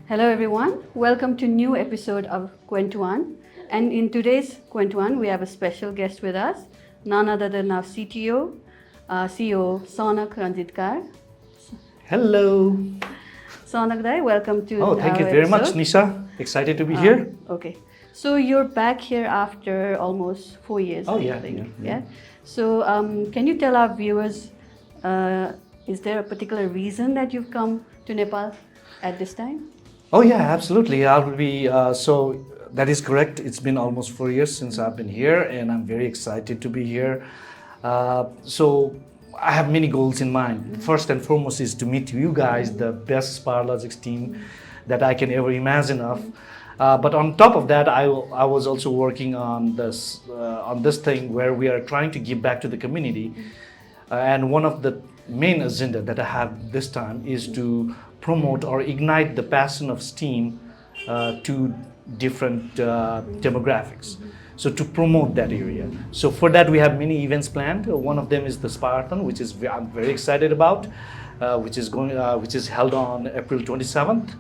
Hello everyone, welcome to new episode of Kwentuhan. And in today's Kwentuhan, we have a special guest with us, none other than our CTO, CEO Saunak Ranjitkar. Hello. Saunak Dai, welcome to Oh, thank our you very much, episode. Nisha. Excited to be here. Okay, so you're back here after almost 4 years. Oh, I yeah, think. yeah. So can you tell our viewers, is there a particular reason that you've come to Nepal at this time? Oh, yeah, absolutely. I will be. So that is correct. It's been almost 4 years since I've been here, and I'm very excited to be here. So I have many goals in mind. First and foremost is to meet you guys, the best Spiralogics team that I can ever imagine of. But on top of that, I was also working on this thing where we are trying to give back to the community. And one of the main agenda that I have this time is to promote or ignite the passion of STEAM to different demographics. So to promote that area. So for that we have many events planned. One of them is the Spartan, which is I'm very excited about, which is held on April 27th.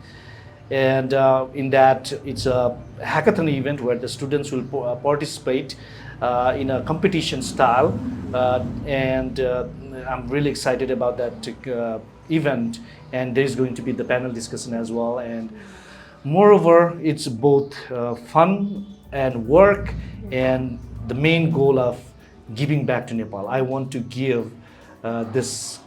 And in that, it's a hackathon event where the students will participate in a competition style, and I'm really excited about that event. And there's going to be the panel discussion as well. And moreover, it's both fun and work, and the main goal of giving back to Nepal. I want to give this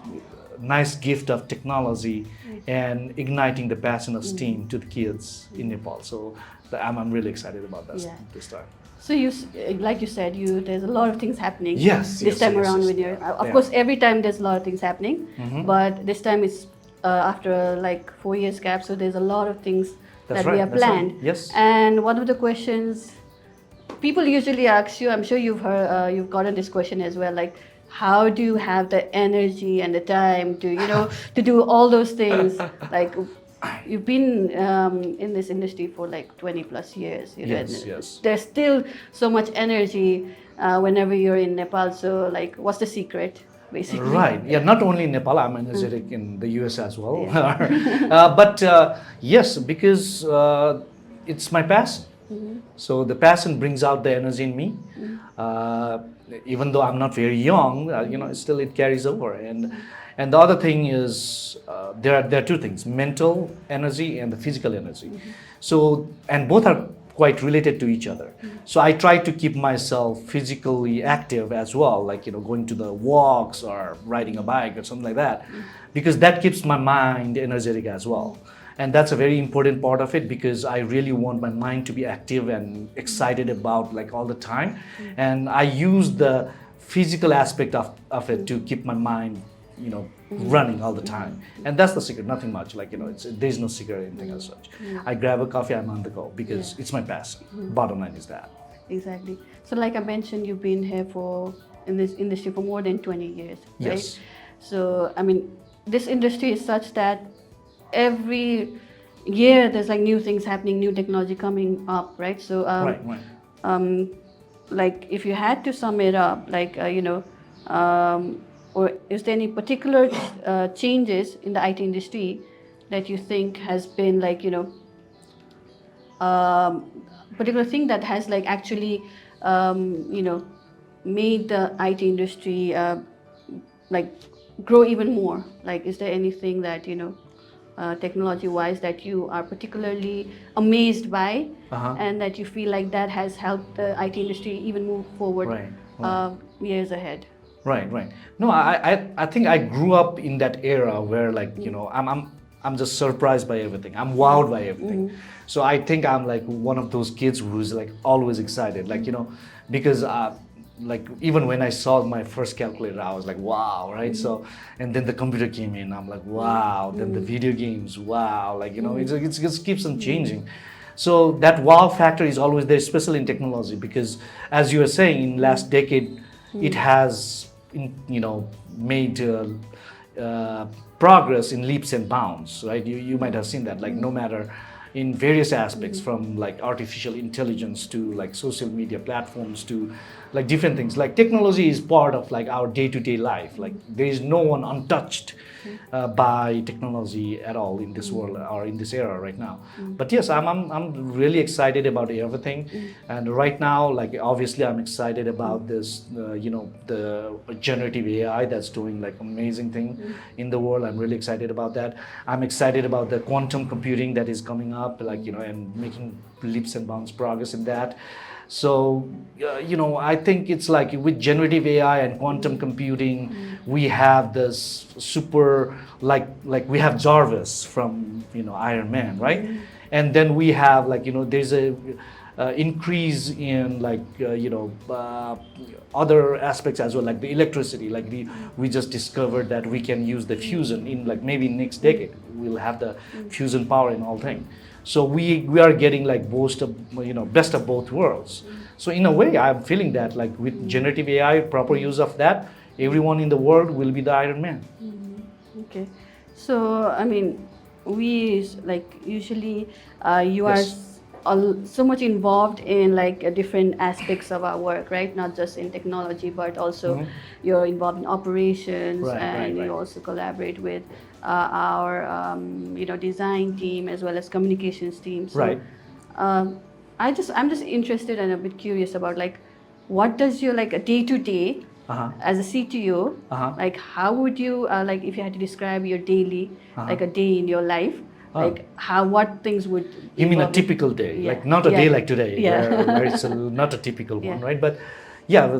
nice gift of technology and igniting the passion of STEAM to the kids in Nepal. So I'm really excited about that this time. So like you said, there's a lot of things happening. Yes. This time around, when you're, of course, every time there's a lot of things happening, but this time it's after like 4 years gap. So there's a lot of things that we have planned. Right. Yes. And one of the questions people usually ask you, I'm sure you've gotten this question as well, like, how do you have the energy and the time to, to do all those things? Like, you've been in this industry for like 20 plus years. Yes. There's still so much energy whenever you're in Nepal. So, like, what's the secret, basically? Right. Yeah. Not only in Nepal, I'm energetic in the US as well. But yes, because it's my passion. So the passion brings out the energy in me. Even though I'm not very young, still it carries over. And the other thing is there are two things: mental energy and the physical energy. So, and both are quite related to each other. So I try to keep myself physically active as well, like going to the walks or riding a bike or something like that, because that keeps my mind energetic as well. And that's a very important part of it, because I really want my mind to be active and excited about like all the time. And I use the physical aspect of it to keep my mind, running all the time. And that's the secret, nothing much. Like, there's no secret or anything as such. I grab a coffee, I'm on the go, because it's my passion. Bottom line is that. Exactly. So like I mentioned, you've been here in this industry for more than 20 years, right? Yes. So, I mean, this industry is such that every year there's like new things happening, new technology coming up, right? So, Right. Like if you had to sum it up, like, or is there any particular changes in the IT industry that you think has been like, particular thing that has like actually, made the IT industry like grow even more? Like, is there anything that, technology-wise that you are particularly amazed by, and that you feel like that has helped the IT industry even move forward years ahead? Right. No, I think I grew up in that era where like, I'm just surprised by everything. I'm wowed by everything. So I think I'm like one of those kids who's like always excited, like, because like even when I saw my first calculator, I was like, wow, right? So, and then the computer came in, I'm like, wow. Then the video games, wow. Like, it just keeps on changing. So that wow factor is always there, especially in technology, because as you were saying, in last decade, it has, made progress in leaps and bounds, right? You might have seen that, like no matter in various aspects, from like artificial intelligence to like social media platforms to like different things. Like technology is part of like our day-to-day life. Like there is no one untouched by technology at all in this world or in this era right now. But yes, I'm really excited about everything. And right now, like obviously I'm excited about this, the generative AI that's doing like amazing thing in the world. I'm really excited about that. I'm excited about the quantum computing that is coming up, like, and making leaps and bounds progress in that. So, I think it's like with generative AI and quantum computing, we have this super, like we have Jarvis from, Iron Man, right? And then we have like, there's a increase in like, other aspects as well, like the electricity, like we just discovered that we can use the fusion in like maybe next decade, we'll have the fusion power in all things. So we are getting like best of both worlds. So in a way, I'm feeling that like with generative AI, proper use of that, everyone in the world will be the Iron Man. Okay. So I mean, we like usually you are so much involved in like different aspects of our work, right? Not just in technology, but also you're involved in operations, and you also collaborate with our design team as well as communications team. So, Right. I'm just interested and a bit curious about like what does your like a day to day as a CTO, like how would you like if you had to describe your daily like a day in your life, like what things would you mean a involve it? typical day, Yeah. like not a Yeah. day like today, Yeah. where it's not a typical one, Yeah. right? But yeah,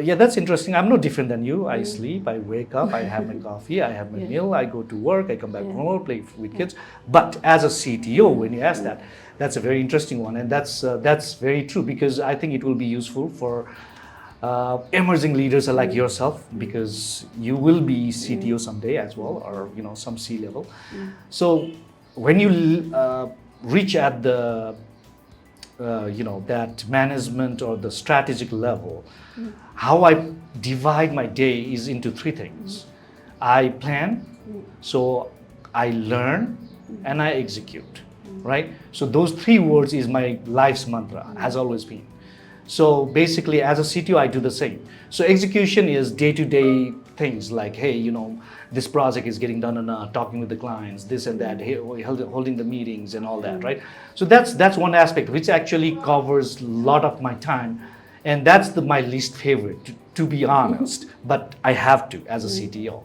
yeah, that's interesting. I'm no different than you. I sleep, I wake up, I have my coffee, I have my meal, I go to work, I come back home, play with kids. But as a CTO, when you ask that, that's a very interesting one, and that's very true, because I think it will be useful for emerging leaders like yourself, because you will be CTO someday as well, or some C level. So when you reach at the that management or the strategic level, how I divide my day is into three things. I plan, so I learn, and I execute, right? So those three words is my life's mantra, has always been. So basically, as a CTO, I do the same. So execution is day-to-day things like, hey, this project is getting done or not, talking with the clients, this and that, holding the meetings and all that, right? So that's one aspect which actually covers a lot of my time, and that's my least favorite, to be honest. But I have to as a CTO.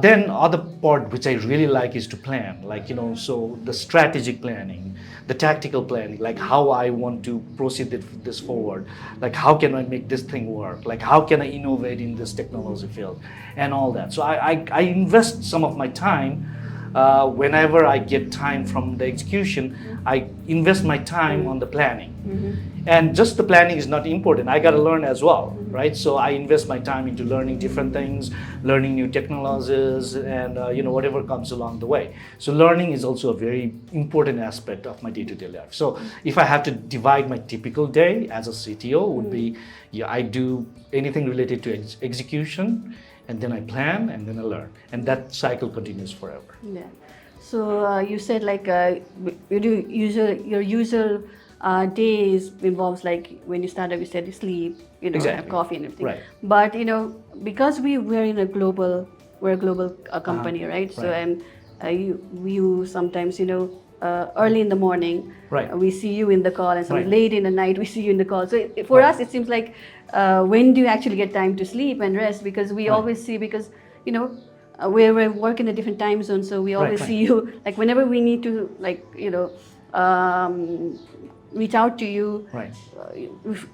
Then other part which I really like is to plan, like, so the strategic planning, the tactical planning, like how I want to proceed this forward, like how can I make this thing work, like how can I innovate in this technology field and all that. So I invest some of my time. Whenever I get time from the execution, I invest my time on the planning. And just the planning is not important. I got to learn as well, right? So I invest my time into learning different things, learning new technologies, and whatever comes along the way. So learning is also a very important aspect of my day-to-day life. So if I have to divide my typical day as a CTO, would be, I do anything related to execution, and then I plan, and then I learn, and that cycle continues forever. Yeah. So you said like you do your usual days involves like when you start up, you said you sleep, have coffee and everything. Right. But because we're in a global company, right? So and you sometimes early in the morning, Right. we see you in the call, and some Right. late in the night we see you in the call. So for us, it seems like when do you actually get time to sleep and rest? Because we always see, because we work in a different time zone, so we always see you like whenever we need to reach out to you. Right.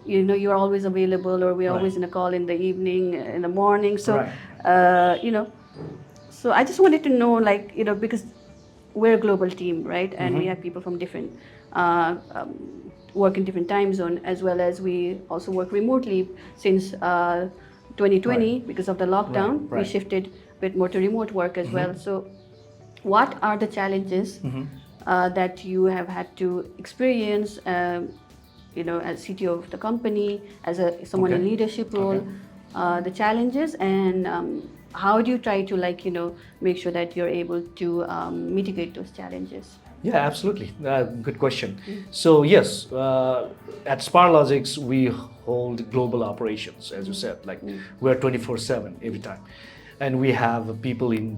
You're always available, or we're always in a call in the evening, in the morning. So so I just wanted to know, like, because we're a global team, right? And we have people from different work in different time zone, as well as we also work remotely since 2020 because of the lockdown. We shifted a bit more to remote work as well. So what are the challenges that you have had to experience, as CTO of the company, as someone in leadership role, the challenges, and how do you try to make sure that you're able to mitigate those challenges? Yeah, absolutely. Good question. So yes, at Spiralogics we hold global operations, as you said. Like we're 24/7 every time, and we have people in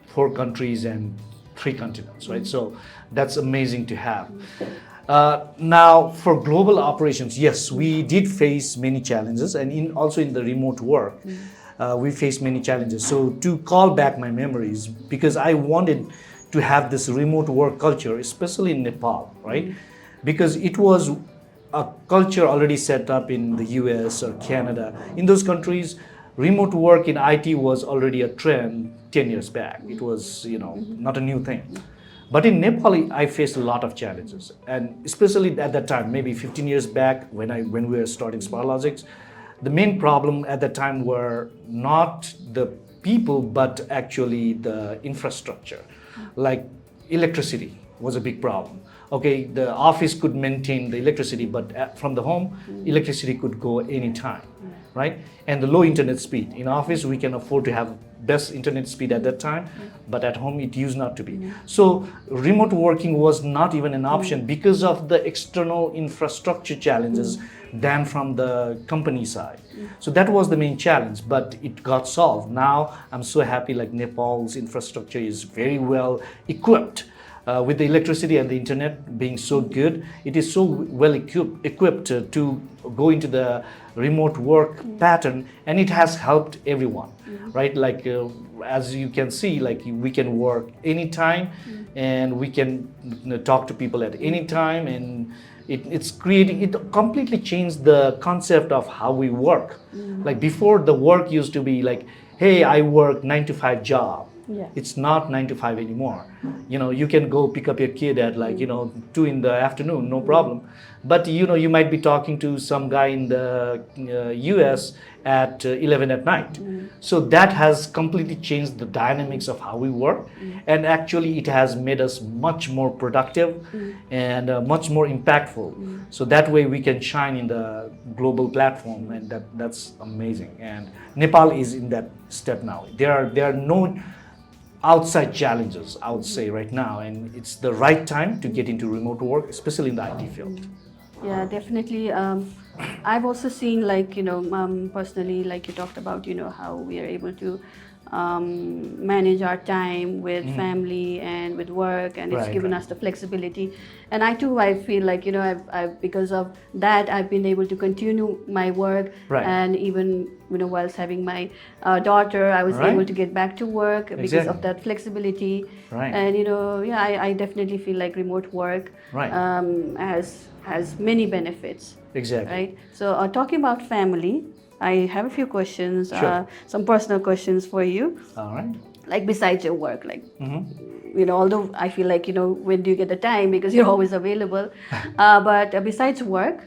4 countries and 3 continents, right? So that's amazing to have. Now, for global operations, yes, we did face many challenges, and also in the remote work, we faced many challenges. So to call back my memories, because I wanted to have this remote work culture, especially in Nepal, right? Because it was a culture already set up in the US or Canada. In those countries, remote work in IT was already a trend 10 years back. It was, not a new thing. But in Nepal, I faced a lot of challenges, and especially at that time, maybe 15 years back, when we were starting Spiralogics, the main problem at that time were not the people, but actually the infrastructure, like electricity was a big problem. Okay, the office could maintain the electricity, but from the home, electricity could go anytime, right? And the low internet speed. In office, we can afford to have best internet speed at that time, but at home it used not to be. So remote working was not even an option because of the external infrastructure challenges than from the company side. So that was the main challenge, but it got solved. Now I'm so happy, like Nepal's infrastructure is very well equipped. With the electricity and the internet being so good, it is so well equipped to go into the remote work pattern, and it has helped everyone, right? Like as you can see, like we can work anytime, and we can talk to people at any time, and it completely changed the concept of how we work. Like before, the work used to be like, hey, I work 9 to 5 job. Yeah. It's not 9 to 5 anymore. You can go pick up your kid at 2 in the afternoon, no problem. But you might be talking to some guy in the US at 11 at night. So that has completely changed the dynamics of how we work, and actually it has made us much more productive and much more impactful. So that way we can shine in the global platform, and that's amazing. And Nepal is in that step now. There are no outside challenges, I would say, right now, and it's the right time to get into remote work, especially in the IT field. Yeah, definitely. I've also seen, like, personally, like you talked about, how we are able to manage our time with family and with work, and it's given us the flexibility. And I feel like, I've because of that, I've been able to continue my work, and even, whilst having my daughter, I was able to get back to work because of that flexibility. And, I definitely feel like remote work has many benefits. Exactly. Right. So talking about family, I have a few questions, Sure. some personal questions for you. All right. Like besides your work, like, although I feel like, when do you get the time, because you're always available. But besides work,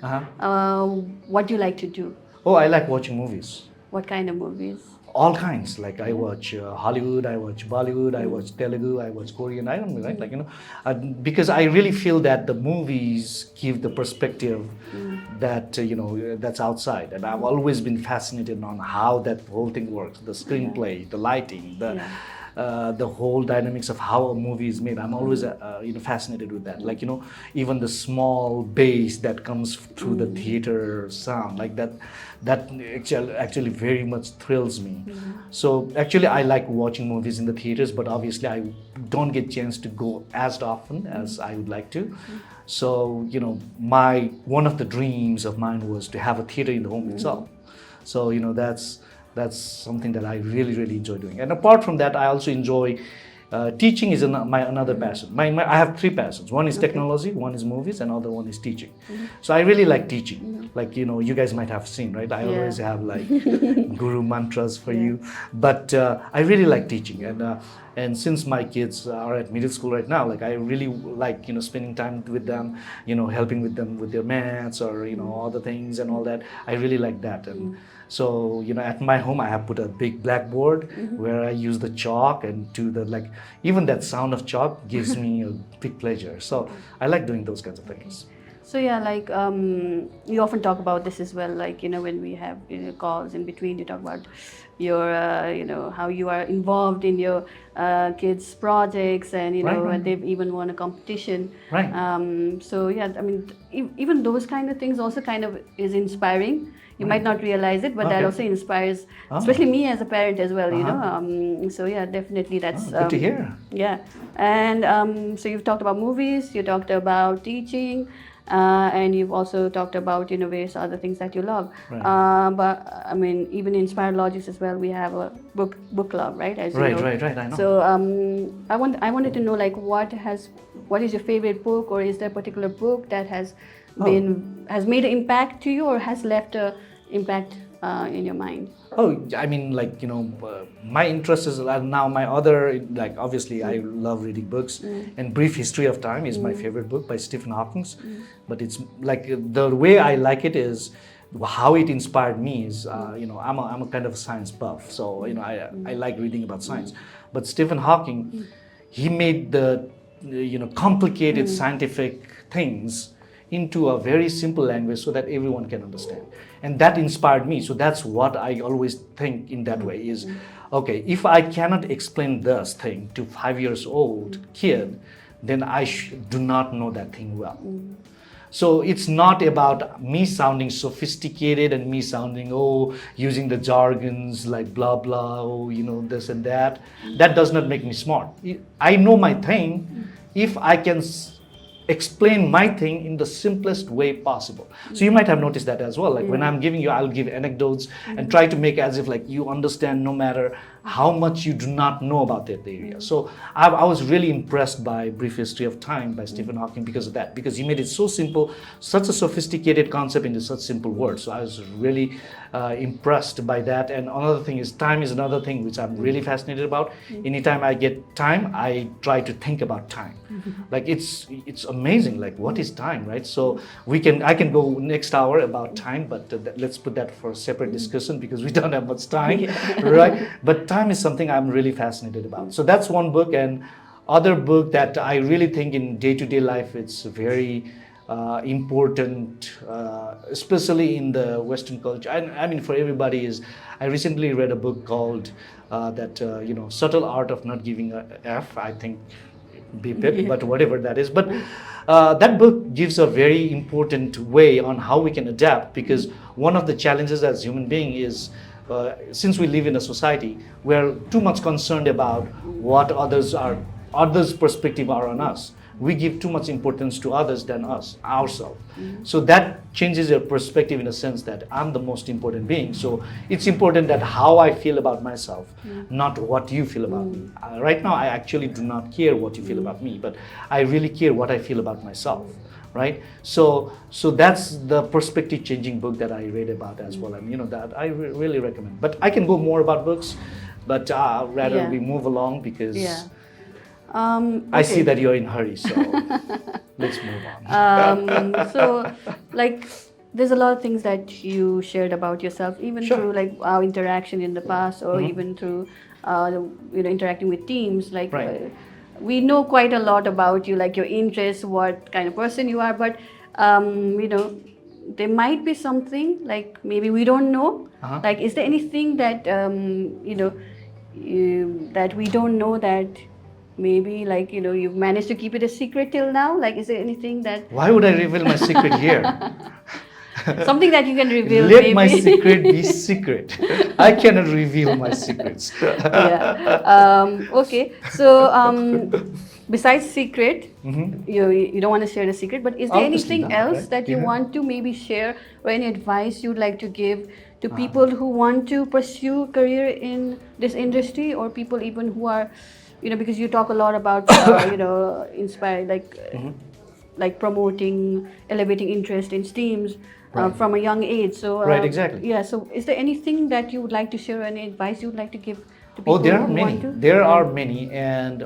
what do you like to do? Oh, I like watching movies. What kind of movies? All kinds. Like I watch Hollywood, I watch Bollywood, I watch Telugu, I watch Korean. I don't know, right? Like because I really feel that the movies give the perspective that that's outside, and I've always been fascinated on how that whole thing works. The screenplay, the lighting, the whole dynamics of how a movie is made. I'm always fascinated with that. Like even the small bass that comes through the theater sound, like that actually very much thrills me. So actually I like watching movies in the theaters, but obviously I don't get chance to go as often as I would like to. So one of the dreams of mine was to have a theater in the home itself. So that's something that I really, really enjoy doing. And apart from that, I also enjoy teaching is my another passion. I have 3 passions. One is technology, one is movies, and other one is teaching. So I really like teaching. Like you guys might have seen, right? I always have like guru mantras for you. But I really like teaching, and since my kids are at middle school right now, like I really like spending time with them, helping with them with their maths or other things and all that. I really like that. And so at my home I have put a big blackboard where I use the chalk, and even that sound of chalk gives me a big pleasure. So I like doing those kinds of things. So yeah, like you often talk about this as well. Like when we have calls in between, you talk about your how you are involved in your kids' projects, and and they've even won a competition. Right. So yeah, I mean, even those kind of things also kind of is inspiring. You might not realize it, but that also inspires, especially me as a parent as well. So yeah, definitely that's good to hear. Yeah, and so you've talked about movies, you talked about teaching, and you've also talked about various other things that you love. Right. But I mean, even in Spiralogics as well, we have a book club, right? As you know. Right. I know. So I wanted to know like what is your favorite book, or is there a particular book that has made an impact to you, or has left a impact in your mind? Oh, I mean, like, my interest is now my other, like, obviously I love reading books, and Brief History of Time is my favorite book by Stephen Hawking. But it's like the way I like it is how it inspired me is, I'm a kind of a science buff, so I like reading about science. But Stephen Hawking, he made the complicated scientific things into a very simple language so that everyone can understand, and that inspired me. So that's what I always think in that way is, okay, if I cannot explain this thing to 5 years old kid, then I do not know that thing well. So it's not about me sounding sophisticated and me sounding, using the jargons like blah blah, this and that. That does not make me smart. I know my thing if I can explain my thing in the simplest way possible. So you might have noticed that as well. Like when I'm giving you, I'll give anecdotes and try to make as if like you understand no matter how much you do not know about that area. So I was really impressed by Brief History of Time by Stephen Hawking because of that, because he made it so simple, such a sophisticated concept into such simple words. So I was really impressed by that. And another thing is time is another thing which I'm really fascinated about. Anytime I get time, I try to think about time. Like it's amazing, like what is time, right? So I can go next hour about time, but let's put that for a separate discussion because we don't have much time, right? But time is something I'm really fascinated about. So that's one book. And other book that I really think in day-to-day life it's very important, especially in the Western culture. I mean, for everybody is, I recently read a book called Subtle Art of Not Giving a F. I think beep it, but whatever that is. But that book gives a very important way on how we can adapt, because one of the challenges as human being is, since we live in a society, we're too much concerned about what others' perspective are on us. We give too much importance to others than ourselves. So that changes your perspective in a sense that I'm the most important being. So it's important that how I feel about myself, not what you feel about me. Right now, I actually do not care what you feel about me, but I really care what I feel about myself, right? So that's the perspective changing book that I read about as well. And that I really recommend. But I can go more about books, but rather we move along because I see that you're in a hurry, so let's move on. So, like, there's a lot of things that you shared about yourself, even through like our interaction in the past, or even through interacting with teams. Like, we know quite a lot about you, like your interests, what kind of person you are. But there might be something like maybe we don't know. Like, is there anything that that we don't know that maybe like you've managed to keep it a secret till now? Like, is there anything that why would I reveal my secret here? Something that you can reveal. Let maybe my secret be secret. I cannot reveal my secrets. Okay, so besides secret, you don't want to share the secret, but is there anything else that you want to maybe share, or any advice you'd like to give to people who want to pursue a career in this industry, or people even who are because you talk a lot about inspire, like promoting, elevating interest in STEAMs from a young age. So exactly. Yeah. So is there anything that you would like to share, any advice you would like to give to people? There are many. There are many, and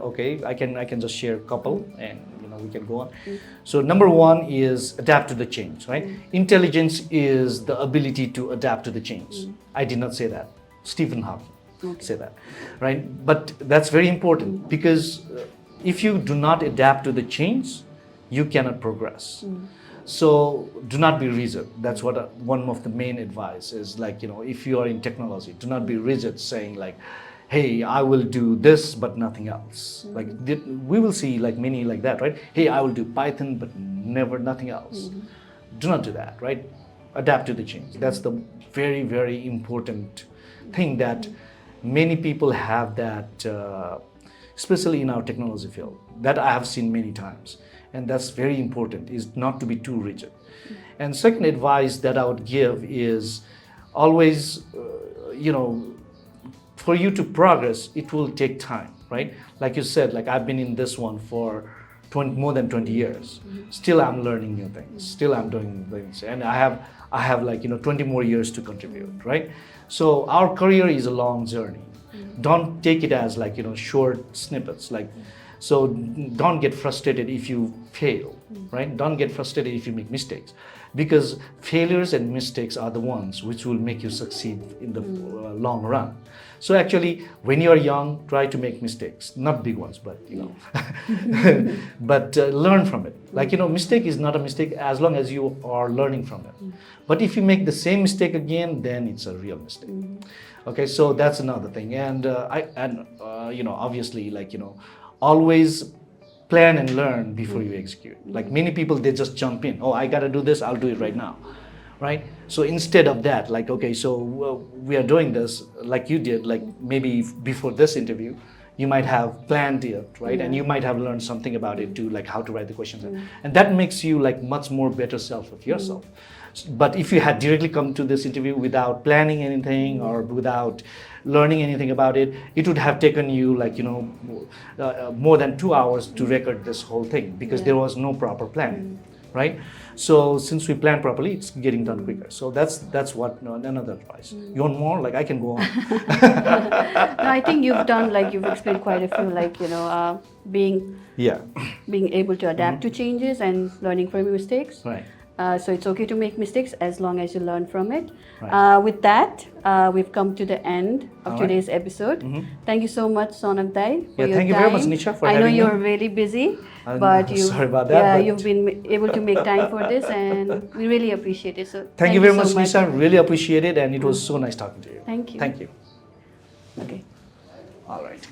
I can just share a couple, and we can go on. So number one is adapt to the change, right? Intelligence is the ability to adapt to the change. I did not say that. Stephen Hawking say that, right? But that's very important, because if you do not adapt to the change, you cannot progress. So do not be rigid. That's what one of the main advice is, like, if you are in technology, do not be rigid saying like, hey, I will do this but nothing else. Like we will see like many like that, right? Hey, I will do Python but never nothing else. Do not do that, right? Adapt to the change. That's the very, very important thing that many people have that, especially in our technology field, that I have seen many times. And that's very important, is not to be too rigid. And second advice that I would give is always, for you to progress, it will take time, right? Like you said, like I've been in this one for more than 20 years. Still I'm learning new things. Still I'm doing things. And I have like, 20 more years to contribute, right? So our career is a long journey. Don't take it as like, short snippets. Like, so don't get frustrated if you fail, right? Don't get frustrated if you make mistakes, because failures and mistakes are the ones which will make you succeed in the long run. So actually, when you are young, try to make mistakes, not big ones, but but learn from it. Like, mistake is not a mistake as long as you are learning from it. But if you make the same mistake again, then it's a real mistake. Okay, so that's another thing. And obviously, like, always plan and learn before you execute. Like many people, they just jump in. Oh, I gotta do this, I'll do it right now, right? So instead of that, like, okay, so we are doing this, like you did, like maybe before this interview, you might have planned it, right? And you might have learned something about it too, like how to write the questions. And that makes you like much more better self of yourself. But if you had directly come to this interview without planning anything or without learning anything about it, it would have taken you like, more than 2 hours to record this whole thing, because there was no proper planning, right? So since we plan properly, it's getting done quicker. So that's what another advice. You want more? Like I can go on. No, I think you've explained quite a few, like, being able to adapt to changes and learning from your mistakes. Right. So it's okay to make mistakes as long as you learn from it. Right. With that, we've come to the end of today's episode. Thank you so much, Saunak Dai, for your thank you time. very much, Nisha, for I know having me. you're really busy, but sorry about that, but you've been able to make time for this, and we really appreciate it. So thank you very so much, Nisha. Really appreciate it, and it was so nice talking to you. Thank you. Thank you. Okay. All right.